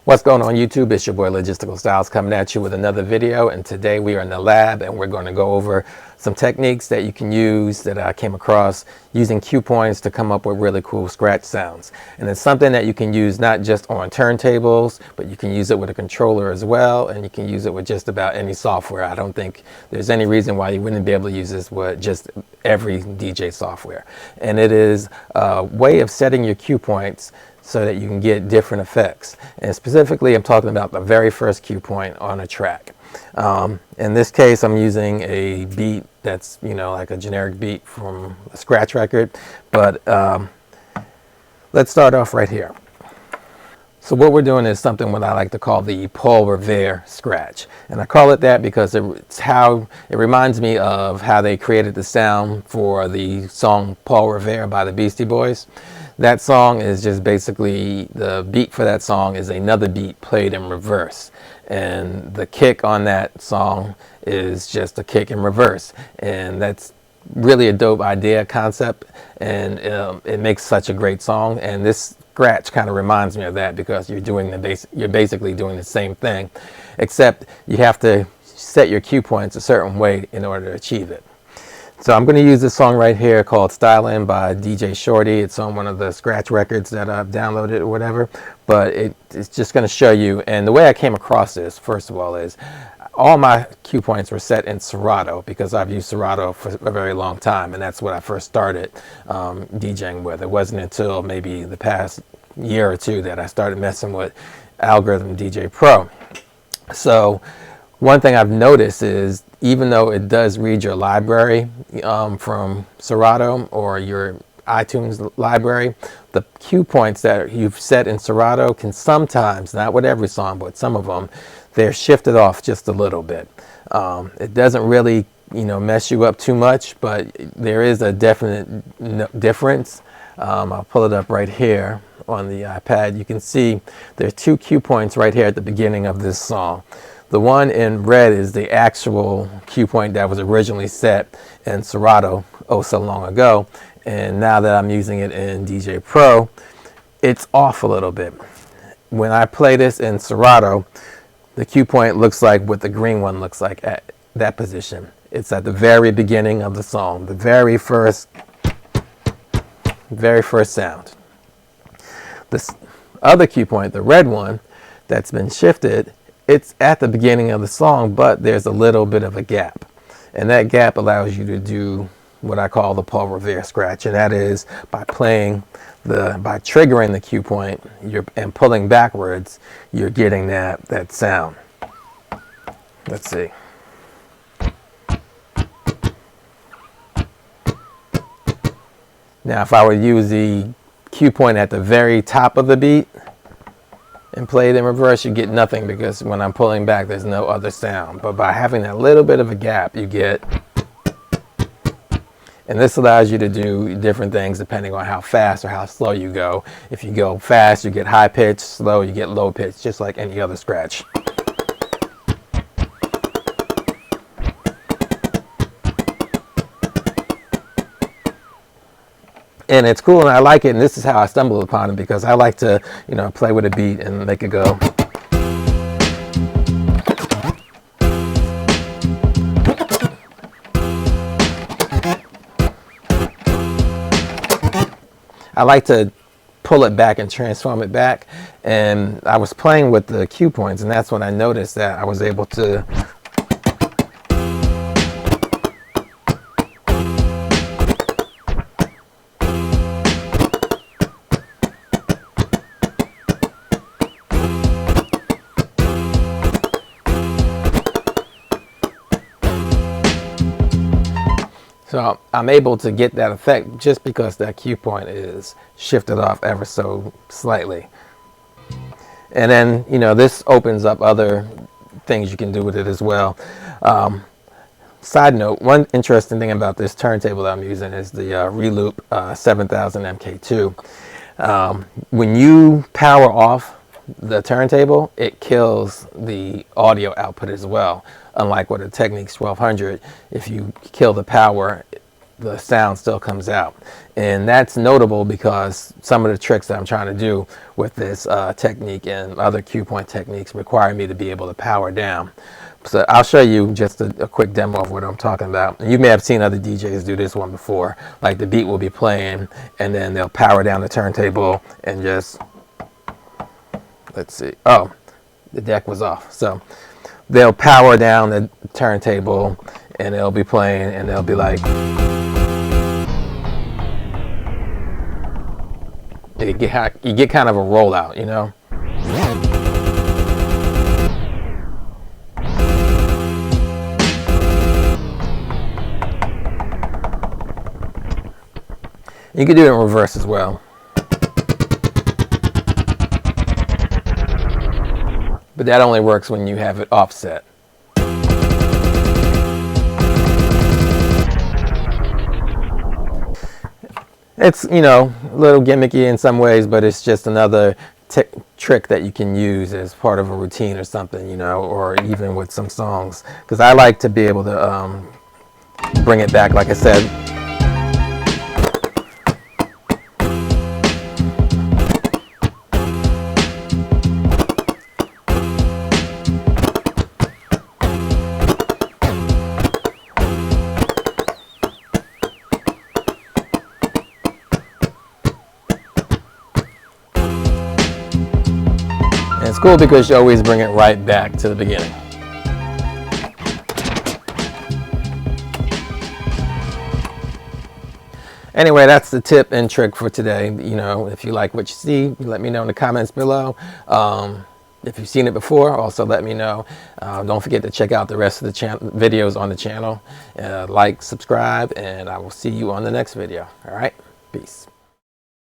What's going on YouTube? It's your boy Logisticalstyles coming at you with another video, and today we are in the lab and we're going to go over some techniques that you can use that I came across using cue points to come up with really cool scratch sounds. And it's something that you can use not just on turntables, but you can use it with a controller as well, and you can use it with just about any software. I don't think there's any reason why you wouldn't be able to use this with just every DJ software. And it is a way of setting your cue points so that you can get different effects. And specifically, I'm talking about the very first cue point on a track. In this case, I'm using a beat that's, like a generic beat from a scratch record. But let's start off right here. So what we're doing is something what I like to call the Paul Revere Scratch. And I call it that because it's how it reminds me of how they created the sound for the song Paul Revere by the Beastie Boys. That song is just basically, the beat for that song is another beat played in reverse. And the kick on that song is just a kick in reverse. And that's really a dope idea, concept, and it makes such a great song. And this scratch kind of reminds me of that because you're basically doing the same thing, except you have to set your cue points a certain way in order to achieve it. So I'm going to use this song right here called Stylin' by DJ Shorty. It's on one of the scratch records that I've downloaded or whatever, but it's just going to show you. And the way I came across this, first of all, is all my cue points were set in Serato because I've used Serato for a very long time, and that's what I first started DJing with. It wasn't until maybe the past year or two that I started messing with Algorithm DJ Pro. So one thing I've noticed is, even though it does read your library from Serato or your iTunes library, the cue points that you've set in Serato can sometimes, not with every song, but some of them, they're shifted off just a little bit. It doesn't really, mess you up too much, but there is a definite difference. I'll pull it up right here on the iPad. You can see there are two cue points right here at the beginning of this song. The one in red is the actual cue point that was originally set in Serato oh so long ago. And now that I'm using it in DJ Pro, it's off a little bit. When I play this in Serato, the cue point looks like what the green one looks like at that position. It's at the very beginning of the song, the very first sound. This other cue point, the red one that's been shifted, it's at the beginning of the song, but there's a little bit of a gap. And that gap allows you to do what I call the Paul Revere Scratch. And that is by triggering the cue point and pulling backwards, you're getting that sound. Let's see. Now, if I would use the cue point at the very top of the beat and play it in reverse, you get nothing because when I'm pulling back, there's no other sound. But by having that little bit of a gap, you get, and this allows you to do different things depending on how fast or how slow you go. If you go fast, you get high pitch, slow, you get low pitch, just like any other scratch. And it's cool, and I like it, and this is how I stumbled upon it because I like to, play with a beat and make it go. I like to pull it back and transform it back, and I was playing with the cue points, and that's when I noticed that I was able to So I'm able to get that effect just because that cue point is shifted off ever so slightly. And then, this opens up other things you can do with it as well. Side note, one interesting thing about this turntable that I'm using is the Reloop 7000 MK2. When you power off the turntable, it kills the audio output as well. Unlike with a Technics 1200, if you kill the power, the sound still comes out. And that's notable because some of the tricks that I'm trying to do with this technique and other cue point techniques require me to be able to power down. So I'll show you just a quick demo of what I'm talking about. You may have seen other DJs do this one before. Like the beat will be playing and then they'll power down the turntable and just, let's see, oh, the deck was off. So they'll power down the turntable and they'll be playing and they'll be like, you get kind of a rollout, you know? You can do it in reverse as well. But that only works when you have it offset. It's, you know, a little gimmicky in some ways, but it's just another trick that you can use as part of a routine or something, you know, or even with some songs. Because I like to be able to bring it back, like I said. It's cool because you always bring it right back to the beginning. Anyway, that's the tip and trick for today. You know, if you like what you see, let me know in the comments below. If you've seen it before, also let me know. Don't forget to check out the rest of the videos on the channel. Like, subscribe, and I will see you on the next video. All right, peace.